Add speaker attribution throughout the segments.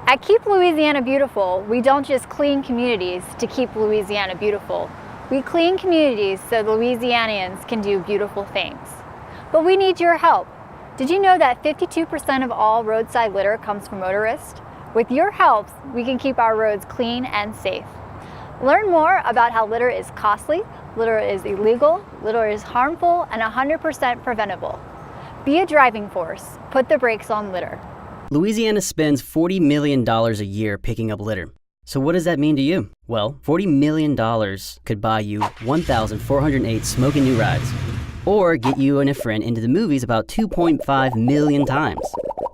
Speaker 1: At Keep Louisiana Beautiful, we don't just clean communities to keep Louisiana beautiful. We clean communities so Louisianians can do beautiful things. But we need your help. Did you know that 52% of all roadside litter comes from motorists? With your help, we can keep our roads clean and safe. Learn more about how litter is costly, litter is illegal, litter is harmful, and 100% preventable. Be a driving force. Put the brakes on litter.
Speaker 2: Louisiana spends $40 million a year picking up litter. So what does that mean to you? Well, $40 million could buy you 1,408 smoking new rides, or get you and a friend into the movies about 2.5 million times,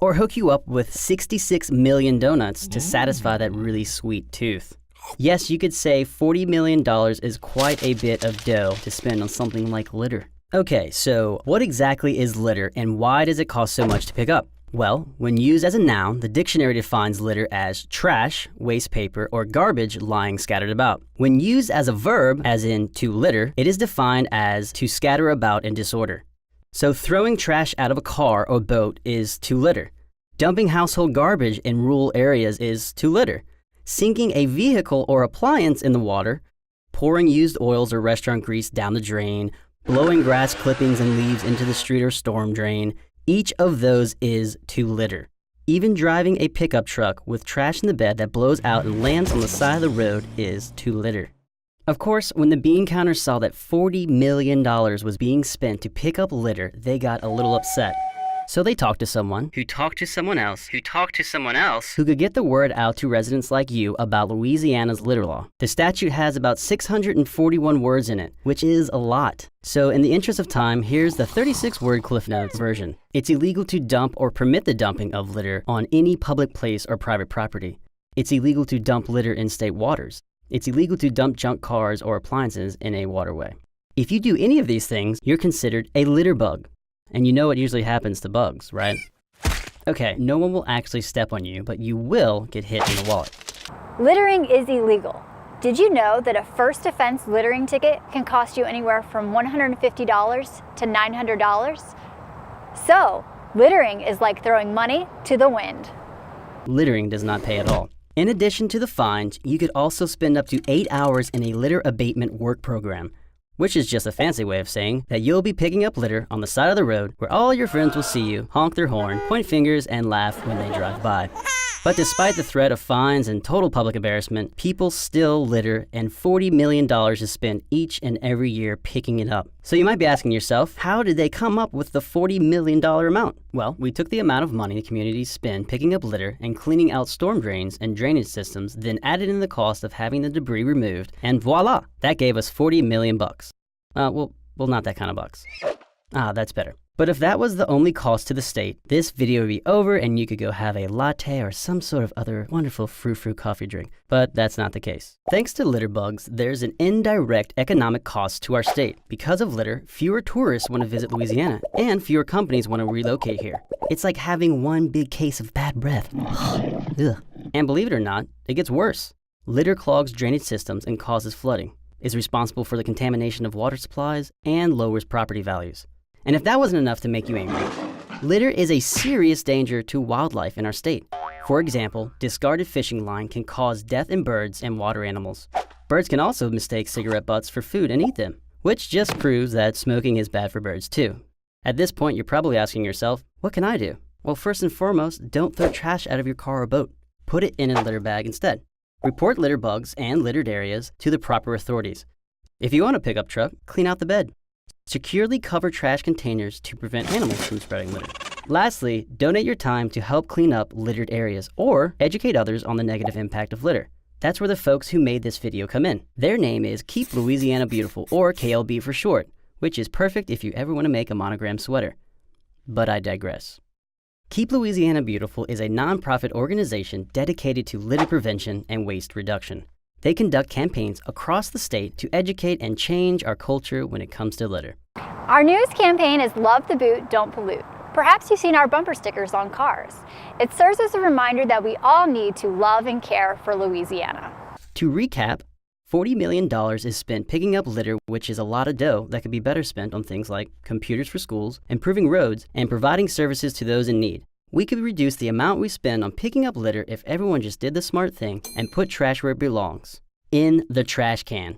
Speaker 2: or hook you up with 66 million donuts to satisfy that really sweet tooth. Yes, you could say $40 million is quite a bit of dough to spend on something like litter. Okay, so what exactly is litter and why does it cost so much to pick up? Well, when used as a noun, the dictionary defines litter as trash, waste paper, or garbage lying scattered about. When used as a verb, as in to litter, it is defined as to scatter about in disorder. So throwing trash out of a car or boat is to litter. Dumping household garbage in rural areas is to litter. Sinking a vehicle or appliance in the water, pouring used oils or restaurant grease down the drain, blowing grass clippings and leaves into the street or storm drain, each of those is to litter. Even driving a pickup truck with trash in the bed that blows out and lands on the side of the road is to litter. Of course, when the bean counters saw that $40 million was being spent to pick up litter, they got a little upset. So they talked to someone, who talked to someone else, who talked to someone else, who could get the word out to residents like you about Louisiana's litter law. The statute has about 641 words in it, which is a lot. So in the interest of time, here's the 36-word Cliff Notes version. It's illegal to dump or permit the dumping of litter on any public place or private property. It's illegal to dump litter in state waters. It's illegal to dump junk cars or appliances in a waterway. If you do any of these things, you're considered a litter bug. And you know what usually happens to bugs, right? Okay, no one will actually step on you, but you will get hit in the wallet.
Speaker 1: Littering is illegal. Did you know that a first offense littering ticket can cost you anywhere from $150 to $900? So, littering is like throwing money to the wind.
Speaker 2: Littering does not pay at all. In addition to the fines, you could also spend up to 8 hours in a litter abatement work program, which is just a fancy way of saying that you'll be picking up litter on the side of the road where all your friends will see you, honk their horn, point fingers, and laugh when they drive by. But despite the threat of fines and total public embarrassment, people still litter, and $40 million is spent each and every year picking it up. So you might be asking yourself, how did they come up with the $40 million amount? Well, we took the amount of money the communities spend picking up litter and cleaning out storm drains and drainage systems, then added in the cost of having the debris removed, and voila, that gave us $40 million bucks. Well, not that kind of bucks. That's better. But if that was the only cost to the state, this video would be over and you could go have a latte or some sort of other wonderful frou-frou coffee drink. But that's not the case. Thanks to litter bugs, there's an indirect economic cost to our state. Because of litter, fewer tourists want to visit Louisiana, and fewer companies want to relocate here. It's like having one big case of bad breath. Ugh. And believe it or not, it gets worse. Litter clogs drainage systems and causes flooding, is responsible for the contamination of water supplies, and lowers property values. And if that wasn't enough to make you angry, litter is a serious danger to wildlife in our state. For example, discarded fishing line can cause death in birds and water animals. Birds can also mistake cigarette butts for food and eat them, which just proves that smoking is bad for birds too. At this point, you're probably asking yourself, what can I do? Well, first and foremost, don't throw trash out of your car or boat. Put it in a litter bag instead. Report litter bugs and littered areas to the proper authorities. If you own a pickup truck, clean out the bed. Securely cover trash containers to prevent animals from spreading litter. Lastly, donate your time to help clean up littered areas or educate others on the negative impact of litter. That's where the folks who made this video come in. Their name is Keep Louisiana Beautiful, or KLB for short, which is perfect if you ever want to make a monogram sweater. But I digress. Keep Louisiana Beautiful is a nonprofit organization dedicated to litter prevention and waste reduction. They conduct campaigns across the state to educate and change our culture when it comes to litter.
Speaker 1: Our newest campaign is Love the Boot, Don't Pollute. Perhaps you've seen our bumper stickers on cars. It serves as a reminder that we all need to love and care for Louisiana.
Speaker 2: To recap, $40 million is spent picking up litter, which is a lot of dough that could be better spent on things like computers for schools, improving roads, and providing services to those in need. We could reduce the amount we spend on picking up litter if everyone just did the smart thing and put trash where it belongs, in the trash can.